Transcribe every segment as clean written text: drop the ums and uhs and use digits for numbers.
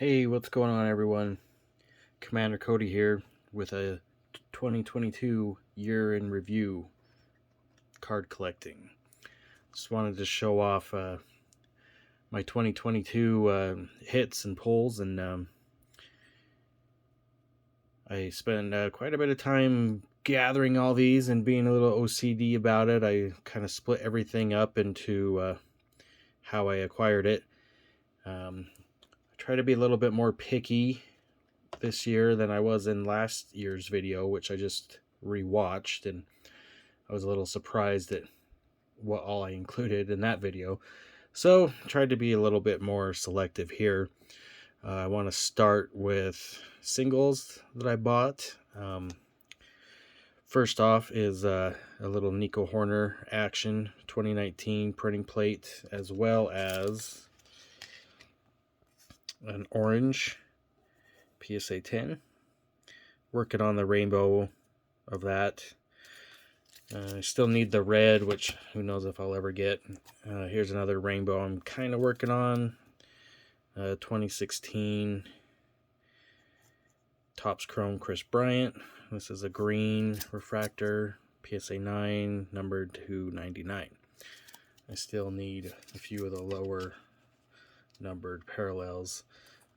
Hey, what's going on, everyone? Commander Cody here with a 2022 year in review card collecting. Just wanted to show off my 2022 hits and pulls, and I spent quite a bit of time gathering all these and being a little OCD about it. I kind of split everything up into how I acquired it. I try to be a little bit more picky this year than I was in last year's video, which I just rewatched, and I was a little surprised at what all I included in that video. So tried to be a little bit more selective here. I want to start with singles that I bought. First off is a little Nico Horner Action 2019 printing plate, as well as an orange PSA 10. Working on the rainbow of that. I still need the red, which who knows if I'll ever get. Here's another rainbow I'm kind of working on. 2016 Topps Chrome Chris Bryant. This is a green refractor, PSA 9, numbered to 99. I still need a few of the lower numbered parallels.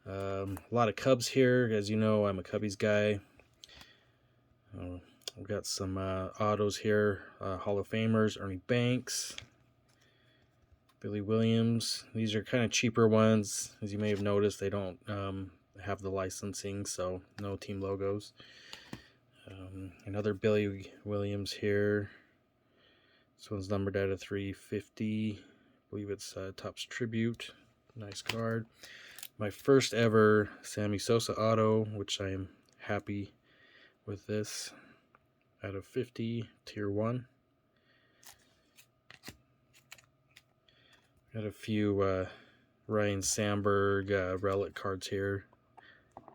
A lot of Cubs here. As you know, I'm a Cubbies guy. We've got some autos here. Hall of Famers, Ernie Banks, Billy Williams. These are kind of cheaper ones. As you may have noticed, they don't have the licensing, so no team logos. Another Billy Williams here. This one's numbered out of 350. I believe it's Topps Tribute. Nice card. My first ever Sammy Sosa auto, which I am happy with this. Out of 50, tier 1. Got a few Ryan Sandberg relic cards here.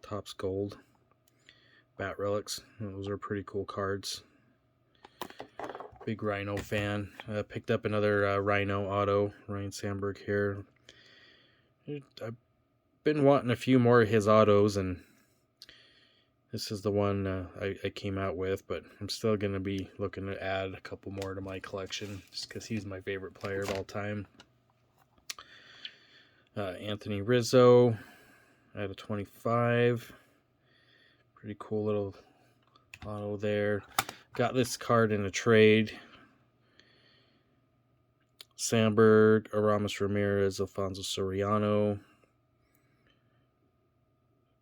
Topps Gold. Bat relics. Those are pretty cool cards. Big Rhino fan. Picked up another Rhino auto. Ryan Sandberg here. I've been wanting a few more of his autos, and this is the one I came out with, but I'm still going to be looking to add a couple more to my collection, just because he's my favorite player of all time. Anthony Rizzo out of 25. Pretty cool little auto there. Got this card in a trade. Sandberg, Aramis Ramirez, Alfonso Soriano.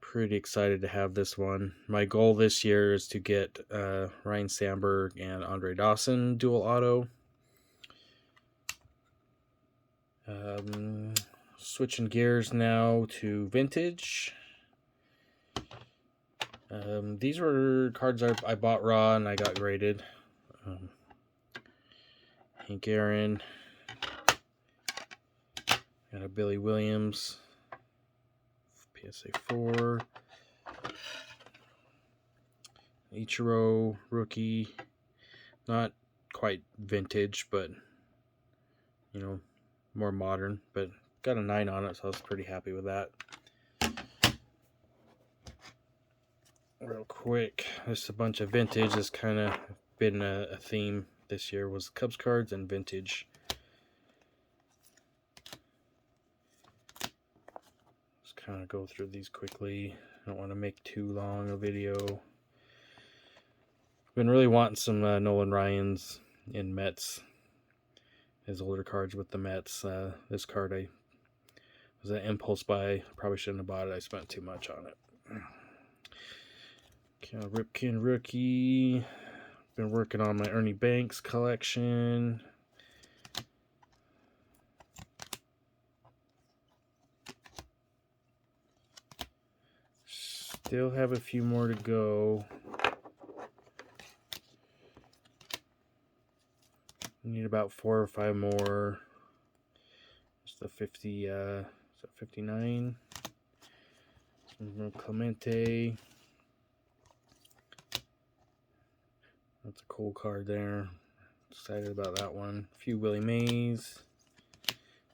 Pretty excited to have this one. My goal this year is to get Ryan Sandberg and Andre Dawson dual auto. Switching gears now to vintage. These were cards I bought raw and I got graded. Hank Aaron. Got a Billy Williams. PSA 4. Ichiro rookie. Not quite vintage, but you know, more modern, but got a 9 on it, so I was pretty happy with that. Real quick, just a bunch of vintage. Has kind of been a theme this year, was Cubs cards and vintage. Just kind of go through these quickly. I don't want to make too long a video. Been really wanting some Nolan Ryan's in Mets. His older cards with the Mets. This card was an impulse buy. Probably shouldn't have bought it. I spent too much on it. Cal Ripken rookie. Been working on my Ernie Banks collection. Still have a few more to go. Need about 4 or 5 more. Just the 50, is that 59? Some Clemente. That's a cool card there. Excited about that one. A few Willie Mays.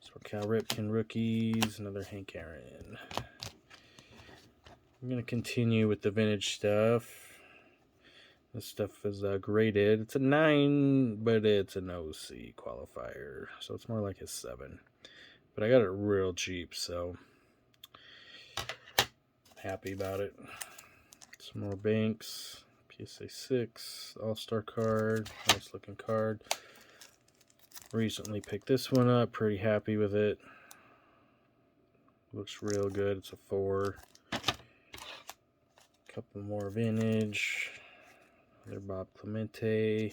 So Cal Ripken rookies. Another Hank Aaron. I'm going to continue with the vintage stuff. This stuff is graded. It's a 9, but it's an OC qualifier, so it's more like a 7. But I got it real cheap, so happy about it. Some more Banks, PSA 6, All-Star card, nice looking card. Recently picked this one up, pretty happy with it. Looks real good, it's a 4. Couple more vintage. Another Bob Clemente.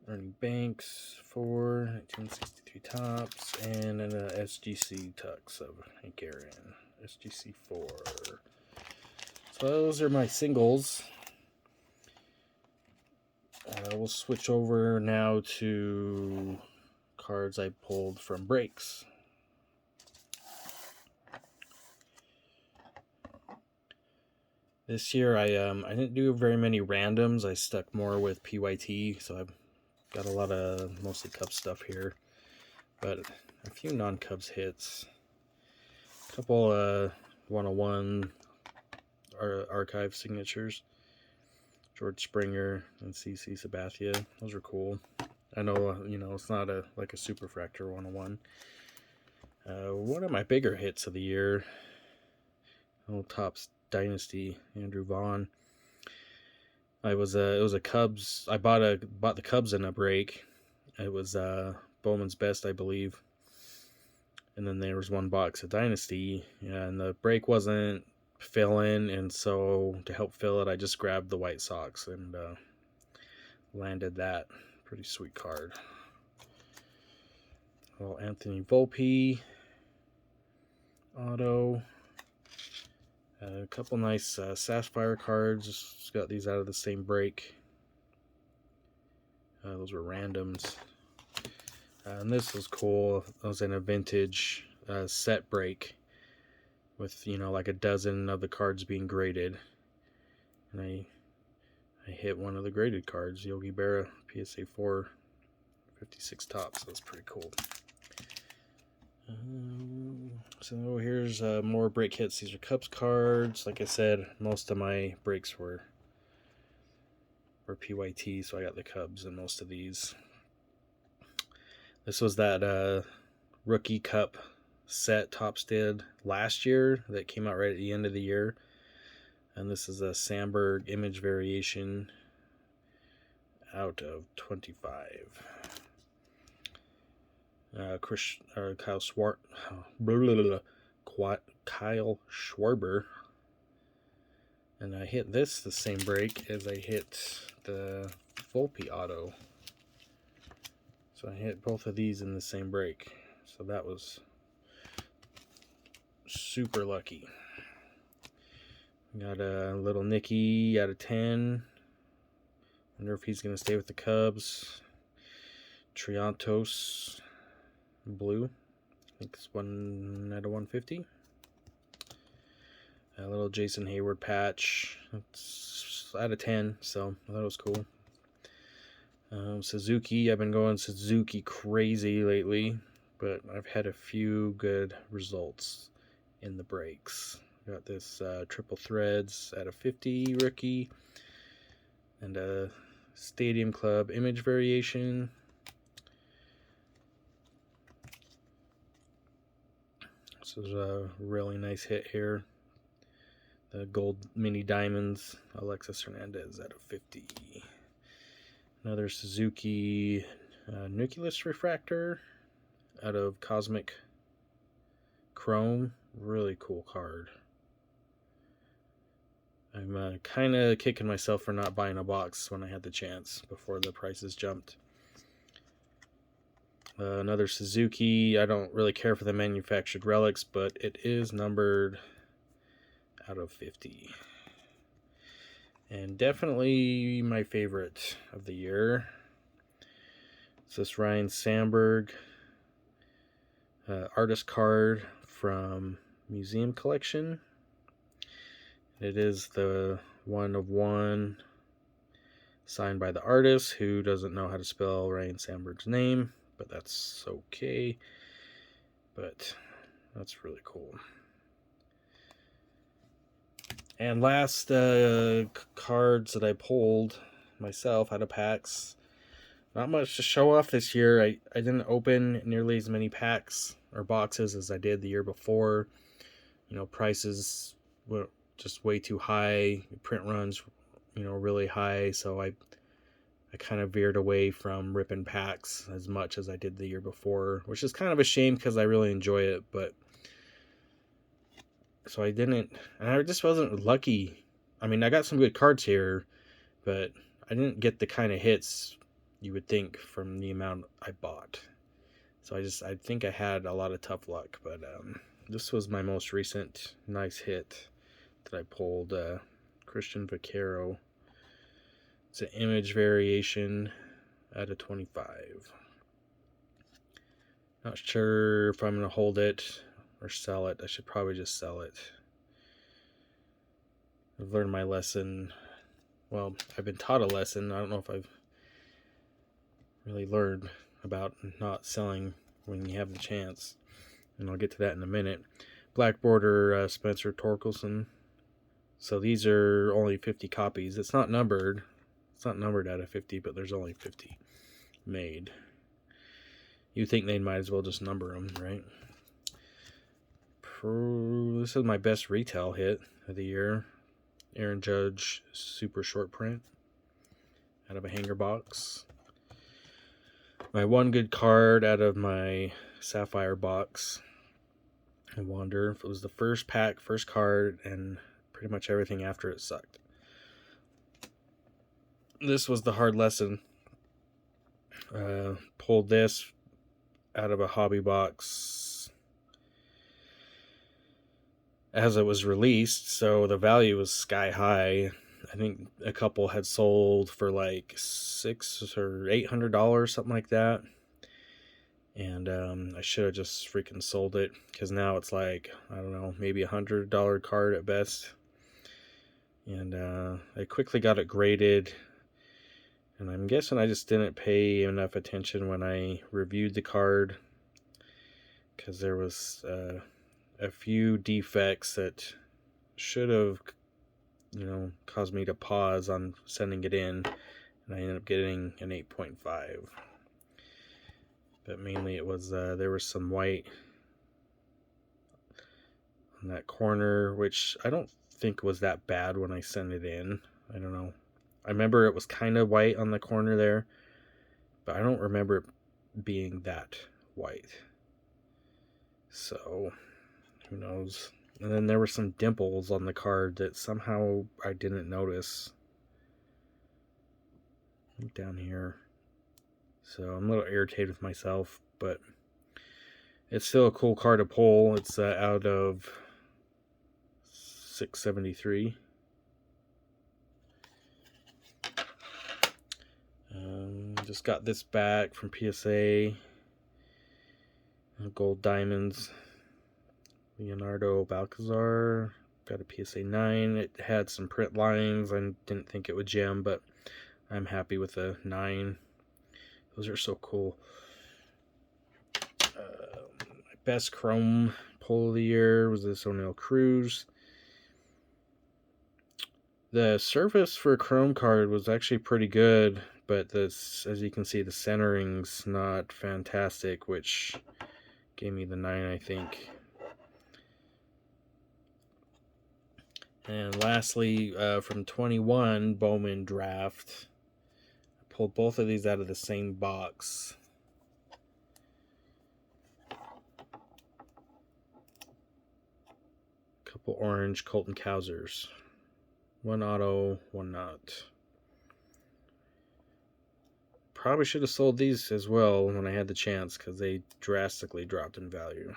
Ernie Banks, 4, 1963 Topps, and an SGC Tux of Hank Aaron, SGC 4. So those are my singles. We'll switch over now to cards I pulled from breaks. This year I didn't do very many randoms. I stuck more with PYT, so I've got a lot of mostly Cubs stuff here, but a few non-Cubs hits. A couple 101 archive signatures. George Springer and CC Sabathia. Those are cool. I know, it's not like a Superfractor 101. One of my bigger hits of the year, Topps Dynasty, Andrew Vaughn. It was a Cubs. I bought the Cubs in a break. It was Bowman's Best, I believe. And then there was one box of Dynasty, and the break wasn't filling, and so to help fill it, I just grabbed the White Sox and landed that. Pretty sweet card. Well, Anthony Volpe auto. A couple nice Sapphire cards. Just got these out of the same break. Those were randoms. And this was cool. It was in a vintage set break with, like a dozen of the cards being graded. And I hit one of the graded cards, Yogi Berra, PSA 4, 56 Topps. So that's pretty cool. So here's more break hits. These are Cubs cards. Like I said, most of my breaks were PYT, so I got the Cubs in most of these. This was that Rookie Cup set Topps did last year that came out right at the end of the year. And this is a Sandberg image variation out of 25. Kyle Schwarber. And I hit this the same break as I hit the Volpe auto. So I hit both of these in the same break. So that was super lucky. Got a little Nicky out of 10. Wonder if he's going to stay with the Cubs. Triantos blue. I think it's 1 out of 150. A little Jason Hayward patch. It's out of 10, so I thought it was cool. Suzuki. I've been going Suzuki crazy lately, but I've had a few good results in the breaks. Got this triple threads out of 50 rookie and a Stadium Club image variation. This is a really nice hit here. The gold mini diamonds, Alexis Hernandez out of 50. Another Suzuki nucleus refractor out of Cosmic Chrome. Really cool card. I'm kind of kicking myself for not buying a box when I had the chance before the prices jumped. Another Suzuki. I don't really care for the manufactured relics, but it is numbered out of 50. And definitely my favorite of the year. It's this Ryne Sandberg artist card from Museum Collection. It is the 1 of 1 signed by the artist who doesn't know how to spell Ryne Sandberg's name, but that's okay. But That's really cool. And last cards that I pulled myself out of packs. Not much to show off this year. I didn't open nearly as many packs or boxes as I did the year before. You know, prices were just way too high. Print runs, you know, really high. So I kind of veered away from ripping packs as much as I did the year before, which is kind of a shame because I really enjoy it. But so I didn't, and I just wasn't lucky. I mean, I got some good cards here, but I didn't get the kind of hits you would think from the amount I bought. So I think I had a lot of tough luck, but this was my most recent nice hit that I pulled. Christian Vaquero. It's an image variation out of 25. Not sure if I'm going to hold it or sell it. I should probably just sell it. I've learned my lesson. Well, I've been taught a lesson. I don't know if I've really learned about not selling when you have the chance. And I'll get to that in a minute. Black border Spencer Torkelson. So these are only 50 copies. It's not numbered. It's not numbered out of 50, but there's only 50 made. You think they might as well just number them, right? This is my best retail hit of the year. Aaron Judge super short print out of a hanger box. My one good card out of my Sapphire box. I wonder if it was the first pack, first card, and pretty much everything after it sucked. This was the hard lesson. Pulled this out of a hobby box as it was released, so the value was sky high. I think a couple had sold for like $600 or $800, something like that. And I should have just freaking sold it, because now it's like, I don't know, maybe $100 card at best. And I quickly got it graded. And I'm guessing I just didn't pay enough attention when I reviewed the card, because there was a few defects that should have, you know, caused me to pause on sending it in, and I ended up getting an 8.5. But mainly it was there was some white on that corner, which I don't think was that bad when I sent it in. I don't know. I remember it was kind of white on the corner there, but I don't remember it being that white. So, who knows? And then there were some dimples on the card that somehow I didn't notice. Down here. So I'm a little irritated with myself, but it's still a cool card to pull. It's out of 673. Just got this back from PSA. Gold diamonds. Leonardo Balcazar. Got a PSA 9. It had some print lines. I didn't think it would gem, but I'm happy with a 9. Those are so cool. My best chrome pull of the year was this Oneil Cruz. The surface for a chrome card was actually pretty good, but this, as you can see, the centering's not fantastic, which gave me the 9, I think. And lastly, from 21 Bowman Draft, I pulled both of these out of the same box. Couple orange Colton Cowsers. One auto, one not. Probably should have sold these as well when I had the chance, because they drastically dropped in value.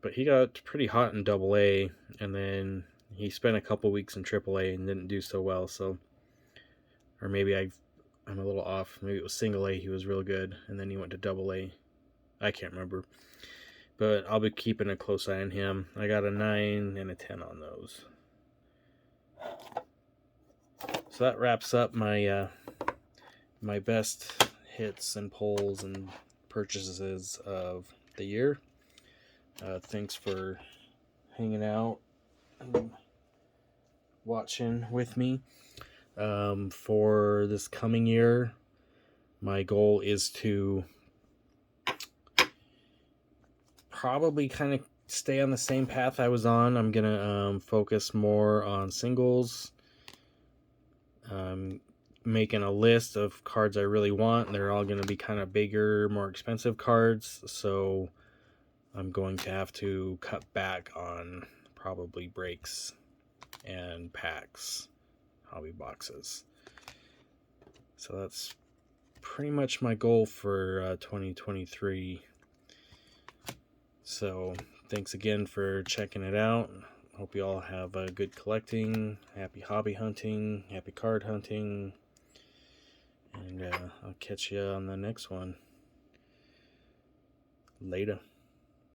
But he got pretty hot in AA, and then he spent a couple weeks in AAA and didn't do so well. So, or maybe I'm a little off. Maybe it was single A. He was real good, and then he went to AA. I can't remember. But I'll be keeping a close eye on him. I got a 9 and a 10 on those. So that wraps up my my best hits and pulls and purchases of the year. Thanks for hanging out and watching with me. For this coming year, my goal is to probably kind of stay on the same path I was on. I'm going to focus more on singles. Making a list of cards I really want. They're all going to be kind of bigger, more expensive cards. So I'm going to have to cut back on probably breaks and packs, hobby boxes. So that's pretty much my goal for 2023. So thanks again for checking it out. Hope you all have a good collecting, happy hobby hunting, happy card hunting, and I'll catch you on the next one. Later.